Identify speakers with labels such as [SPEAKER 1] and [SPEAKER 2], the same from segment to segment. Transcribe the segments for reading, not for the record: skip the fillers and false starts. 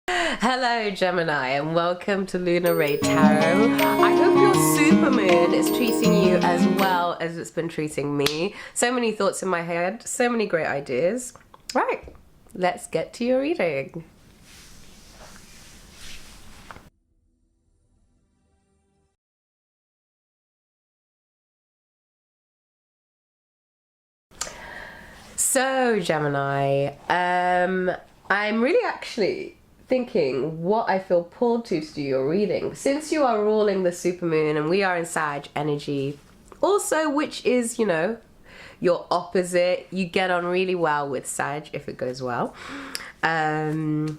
[SPEAKER 1] Hello Gemini and welcome to Lunar Ray Tarot. I hope your supermoon is treating you as well as it's been treating me. So many thoughts in my head, so many great ideas. Right, let's get to your reading. So Gemini, I'm really actually thinking what I feel pulled to do your reading. Since you are ruling the supermoon and we are in Sag energy, also which is, your opposite, you get on really well with Sag if it goes well. So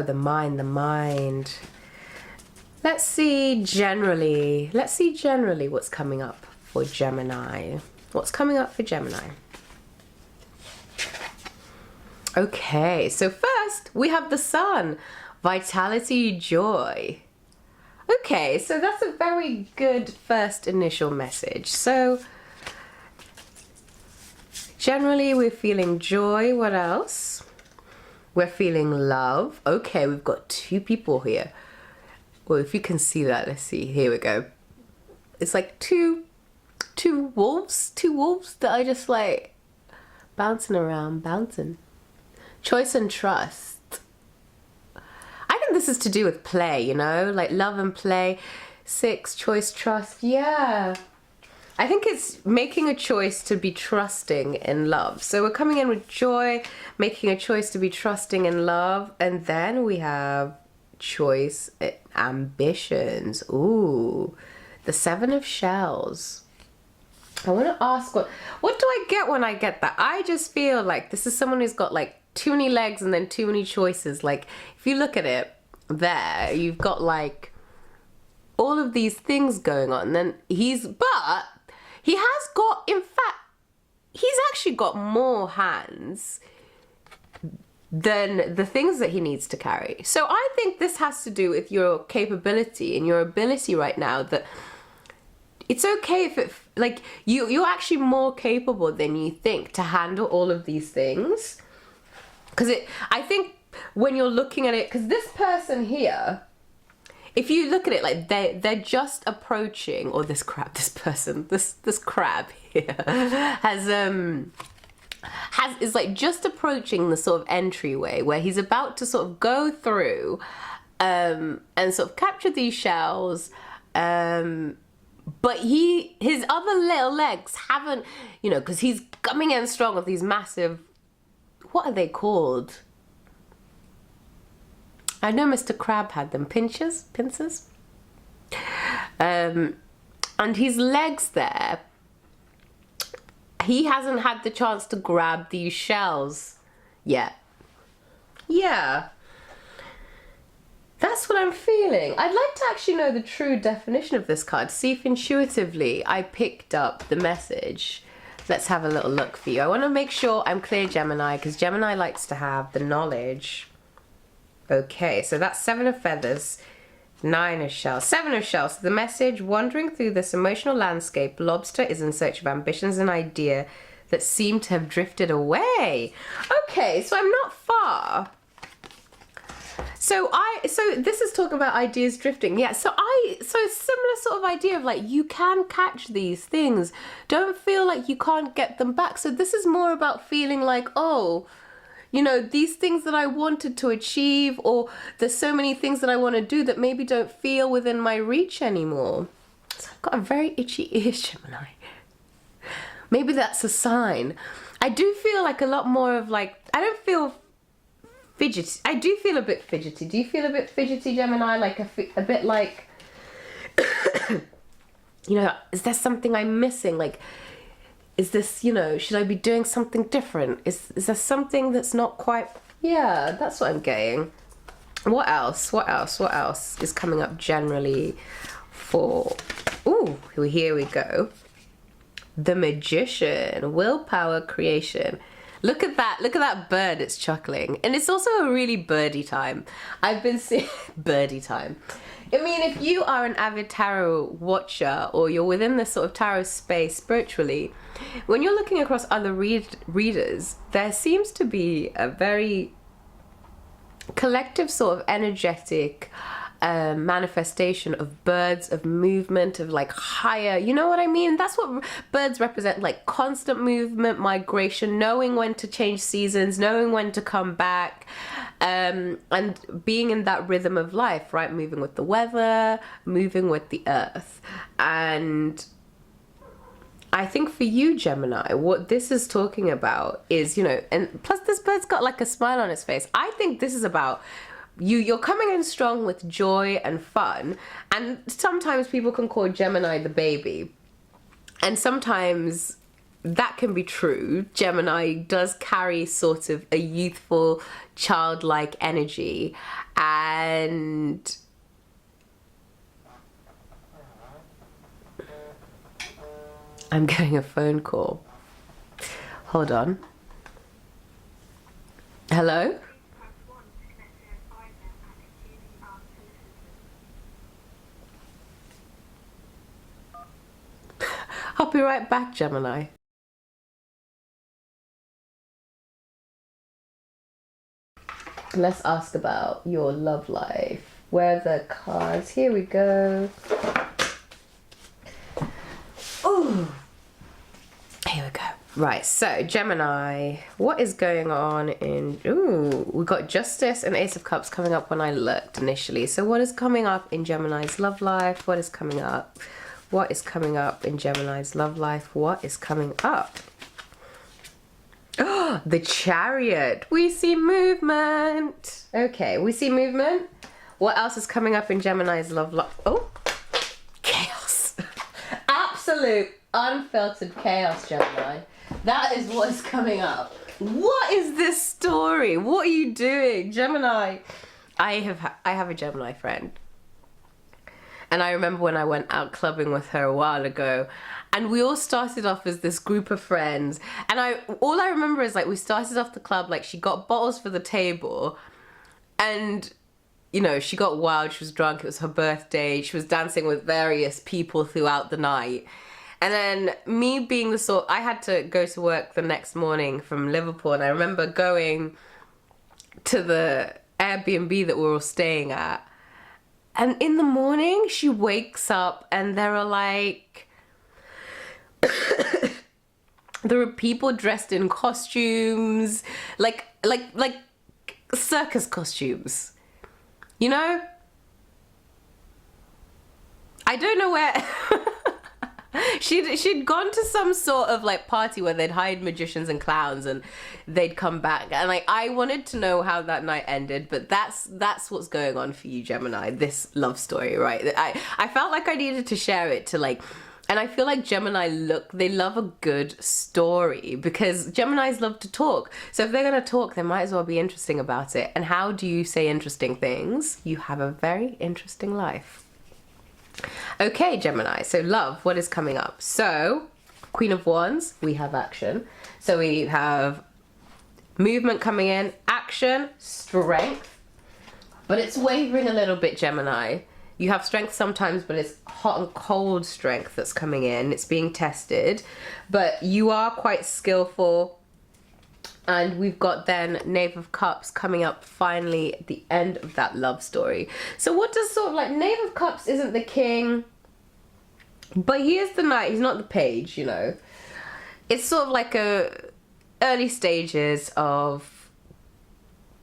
[SPEAKER 1] the mind. Let's see generally what's coming up for Gemini. What's coming up for Gemini? Okay, so first we have the sun, vitality, joy. Okay, so that's a very good first initial message. So generally we're feeling joy. What else? We're feeling love. Okay, we've got two people here. Well, if you can see that, let's see. Here we go. It's like two wolves that are just like bouncing around, Choice and trust. I think this is to do with play, like love and play. 6, choice, trust. Yeah. I think it's making a choice to be trusting in love. So we're coming in with joy, making a choice to be trusting in love. And then we have choice, ambitions. Ooh, the 7 of shells. I want to ask, what do I get when I get that? I just feel like this is someone who's got like too many legs and then too many choices. Like if you look at it there, you've got like all of these things going on. And then he has got, in fact, he's actually got more hands than the things that he needs to carry. So I think this has to do with your capability and your ability right now, that it's okay if it, like, you're actually more capable than you think to handle all of these things. Because I think when you're looking at it, because this person here, if you look at it, like they're just approaching, or this crab here is like just approaching the sort of entryway where he's about to sort of go through and sort of capture these shells. But his other little legs haven't, because he's coming in strong with these massive, what are they called? I know Mr. Crab had them. Pincers? And his legs there, he hasn't had the chance to grab these shells yet. Yeah. That's what I'm feeling. I'd like to actually know the true definition of this card. See if intuitively I picked up the message. Let's have a little look for you. I want to make sure I'm clear, Gemini, because Gemini likes to have the knowledge. Okay, so that's 7 of feathers, 9 of shells, 7 of shells. So the message: wandering through this emotional landscape, Lobster is in search of ambitions and idea that seem to have drifted away. Okay, so I'm not far. So this is talking about ideas drifting. Yeah, so similar sort of idea of like, you can catch these things. Don't feel like you can't get them back. So this is more about feeling like, oh, these things that I wanted to achieve, or there's so many things that I want to do that maybe don't feel within my reach anymore. So I've got a very itchy ear, Gemini. Maybe that's a sign. I do feel like a lot more of like, I don't feel fidgety. I do feel a bit fidgety. Do you feel a bit fidgety, Gemini? Like a bit like, is there something I'm missing? Like, is this, should I be doing something different? Is there something that's not quite, yeah, that's what I'm getting. What else is coming up generally for, ooh, here we go. The Magician, willpower, creation. Look at that bird, it's chuckling. And it's also a really birdie time. I've been seeing birdie time. I mean, if you are an avid tarot watcher, or you're within this sort of tarot space spiritually, when you're looking across other readers, there seems to be a very collective sort of energetic manifestation of birds, of movement, of like higher, you know what I mean? That's what birds represent, like constant movement, migration, knowing when to change seasons, knowing when to come back, and being in that rhythm of life, right? Moving with the weather, moving with the earth. And I think for you, Gemini, what this is talking about is, you know, and plus this bird's got like a smile on its face. I think this is about you're coming in strong with joy and fun. And sometimes people can call Gemini the baby. And sometimes that can be true. Gemini does carry sort of a youthful, childlike energy. And I'm getting a phone call. Hold on. Hello? I'll be right back, Gemini. Let's ask about your love life. Where are the cards? Here we go. Oh, here we go. Right, so Gemini, what is going on in... Ooh, we got Justice and Ace of Cups coming up when I looked initially. So what is coming up in Gemini's love life? What is coming up? What is coming up in Gemini's love life? What is coming up? Oh, the Chariot. We see movement. Okay, we see movement. What else is coming up in Gemini's love life? Oh, chaos. Absolute unfiltered chaos, Gemini. That is what is coming up. What is this story? What are you doing, Gemini? I have a Gemini friend. And I remember when I went out clubbing with her a while ago, and we all started off as this group of friends. And all I remember is like we started off the club, like she got bottles for the table, and you know, she got wild, she was drunk, it was her birthday, she was dancing with various people throughout the night. And then me being the sort, I had to go to work the next morning from Liverpool, and I remember going to the Airbnb that we were all staying at. And in the morning, she wakes up and there are like, there are people dressed in costumes, like circus costumes, you know? I don't know where, she'd gone to some sort of like party where they'd hired magicians and clowns and they'd come back, and like I wanted to know how that night ended, but that's what's going on for you, Gemini, this love story, right? I felt like I needed to share it to like, and I feel like Gemini they love a good story because Geminis love to talk. So if they're gonna talk, they might as well be interesting about it. And how do you say interesting things? You have a very interesting life. Okay, Gemini, so love, what is coming up? So, Queen of Wands, we have action. So we have movement coming in, action, strength, but it's wavering a little bit, Gemini. You have strength sometimes, but it's hot and cold strength that's coming in. It's being tested, but you are quite skillful. And we've got then Knave of Cups coming up finally at the end of that love story. So what does sort of like, Knave of Cups isn't the king, but he is the knight, he's not the page, you know. It's sort of like early stages of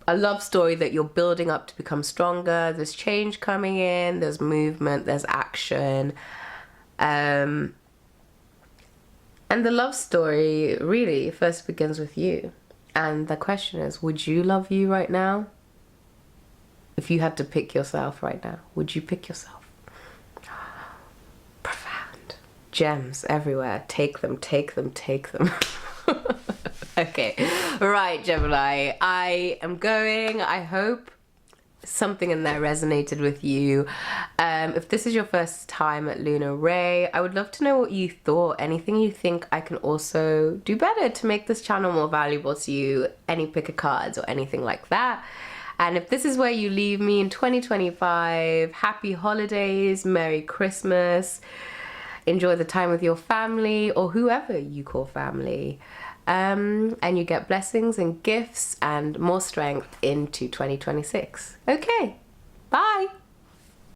[SPEAKER 1] a love story that you're building up to become stronger. There's change coming in, there's movement, there's action. And the love story really first begins with you. And the question is, would you love you right now? If you had to pick yourself right now, would you pick yourself? Profound. Gems everywhere. Take them, take them, take them. Okay. Right, Gemini. I am going. I hope something in there resonated with you. If this is your first time at Lunar Ray, I would love to know what you thought. Anything you think I can also do better to make this channel more valuable to you, any pick of cards or anything like that. And if this is where you leave me in 2025, happy holidays, Merry Christmas, enjoy the time with your family or whoever you call family. And you get blessings and gifts and more strength into 2026. Okay, bye.